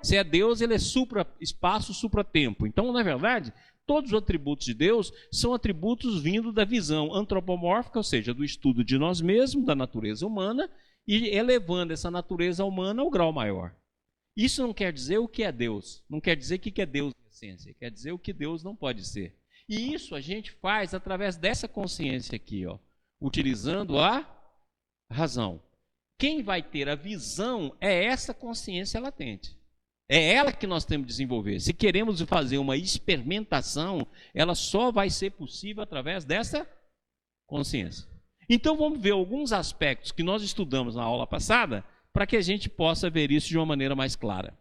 Se é Deus, ele é supra-espaço, supra-tempo. Então, na verdade, todos os atributos de Deus são atributos vindo da visão antropomórfica, ou seja, do estudo de nós mesmos, da natureza humana, e elevando essa natureza humana ao grau maior. Isso não quer dizer o que é Deus, não quer dizer o que é Deus em essência, quer dizer o que Deus não pode ser. E isso a gente faz através dessa consciência aqui, ó, utilizando a razão. Quem vai ter a visão é essa consciência latente. É ela que nós temos que desenvolver. Se queremos fazer uma experimentação, ela só vai ser possível através dessa consciência. Então vamos ver alguns aspectos que nós estudamos na aula passada, para que a gente possa ver isso de uma maneira mais clara.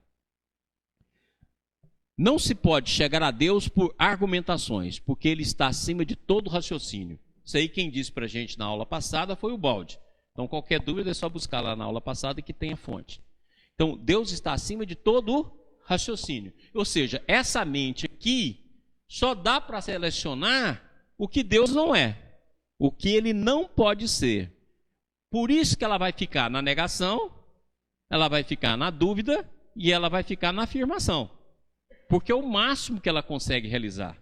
Não se pode chegar a Deus por argumentações, porque Ele está acima de todo raciocínio. Isso aí quem disse para a gente na aula passada foi o Balde. Então qualquer dúvida é só buscar lá na aula passada que tem a fonte. Então Deus está acima de todo raciocínio. Ou seja, essa mente aqui só dá para selecionar o que Deus não é, o que Ele não pode ser. Por isso que ela vai ficar na negação, ela vai ficar na dúvida e ela vai ficar na afirmação. Porque é o máximo que ela consegue realizar.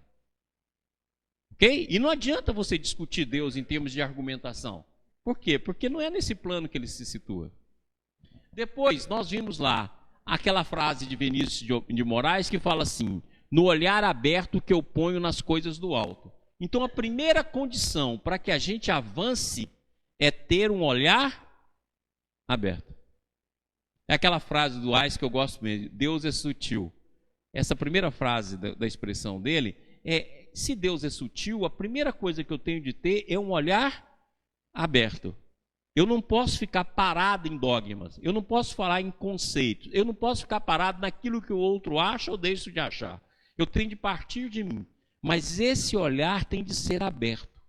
Ok? E não adianta você discutir Deus em termos de argumentação. Por quê? Porque não é nesse plano que ele se situa. Depois, nós vimos lá aquela frase de Vinícius de Moraes que fala assim: no olhar aberto que eu ponho nas coisas do alto. Então, a primeira condição para que a gente avance é ter um olhar aberto. É aquela frase do Ais que eu gosto mesmo: Deus é sutil. Essa primeira frase da expressão dele é: se Deus é sutil, a primeira coisa que eu tenho de ter é um olhar aberto. Eu não posso ficar parado em dogmas, eu não posso falar em conceitos, eu não posso ficar parado naquilo que o outro acha ou deixa de achar. Eu tenho de partir de mim, mas esse olhar tem de ser aberto.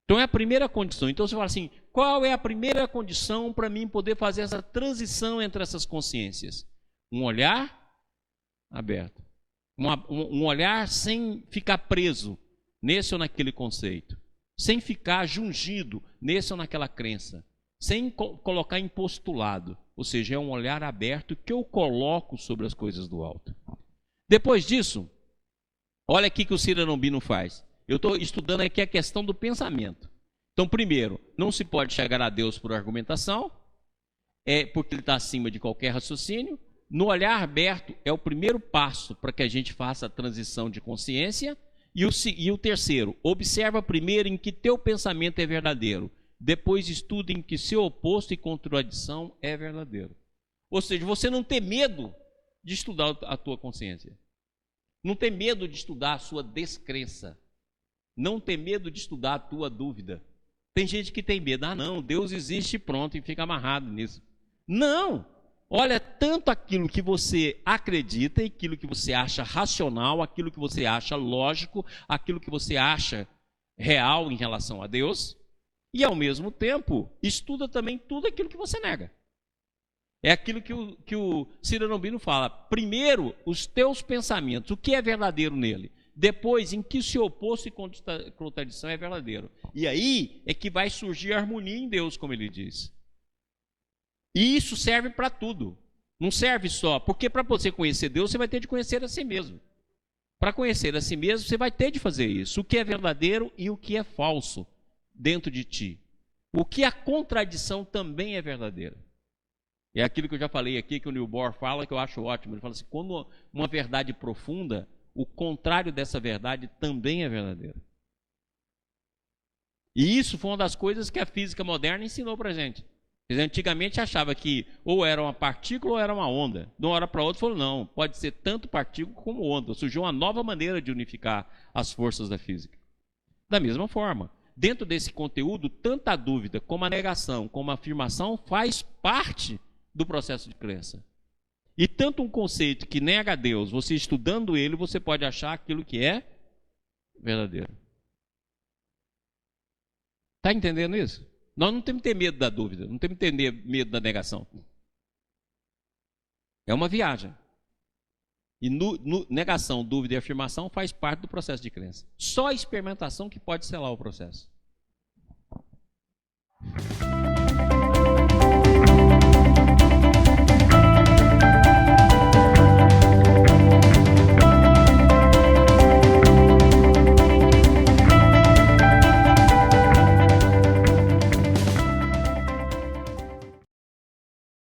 Então é a primeira condição. Então você fala assim: qual é a primeira condição para mim poder fazer essa transição entre essas consciências? Um olhar aberto. Um olhar sem ficar preso nesse ou naquele conceito. Sem ficar jungido nesse ou naquela crença. Sem colocar em postulado. Ou seja, é um olhar aberto que eu coloco sobre as coisas do alto. Depois disso, olha aqui que o Cyrano Bino faz. Eu estou estudando aqui a questão do pensamento. Então, primeiro, não se pode chegar a Deus por argumentação, porque Ele está acima de qualquer raciocínio. No olhar aberto é o primeiro passo para que a gente faça a transição de consciência. E o terceiro, observa primeiro em que teu pensamento é verdadeiro. Depois estuda em que seu oposto e contradição é verdadeiro. Ou seja, você não tem medo de estudar a tua consciência. Não tem medo de estudar a sua descrença. Não tem medo de estudar a tua dúvida. Tem gente que tem medo. Ah, não, Deus existe, pronto, e fica amarrado nisso. Não! Olha, tanto aquilo que você acredita, aquilo que você acha racional, aquilo que você acha lógico, aquilo que você acha real em relação a Deus, e ao mesmo tempo, estuda também tudo aquilo que você nega. É aquilo que o Cyrano Bino fala: primeiro, os teus pensamentos, o que é verdadeiro nele. Depois, em que se oposto e contradição é verdadeiro. E aí é que vai surgir a harmonia em Deus, como ele diz. E isso serve para tudo. Não serve só, porque para você conhecer Deus, você vai ter de conhecer a si mesmo. Para conhecer a si mesmo, você vai ter de fazer isso. O que é verdadeiro e o que é falso dentro de ti. O que a contradição também é verdadeira. É aquilo que eu já falei aqui, que o Neil Bohr fala, que eu acho ótimo. Ele fala assim: quando uma verdade profunda, o contrário dessa verdade também é verdadeiro. E isso foi uma das coisas que a física moderna ensinou para a gente. Antigamente achava que ou era uma partícula ou era uma onda. De uma hora para outra falou: não, pode ser tanto partícula como onda. Surgiu uma nova maneira de unificar as forças da física. Da mesma forma, dentro desse conteúdo, tanto a dúvida como a negação, como a afirmação faz parte do processo de crença. E tanto um conceito que nega a Deus, você estudando ele, você pode achar aquilo que é verdadeiro. Está entendendo isso? Nós não temos que ter medo da dúvida, não temos que ter medo da negação. É uma viagem. E negação, dúvida e afirmação faz parte do processo de crença. Só a experimentação que pode selar o processo.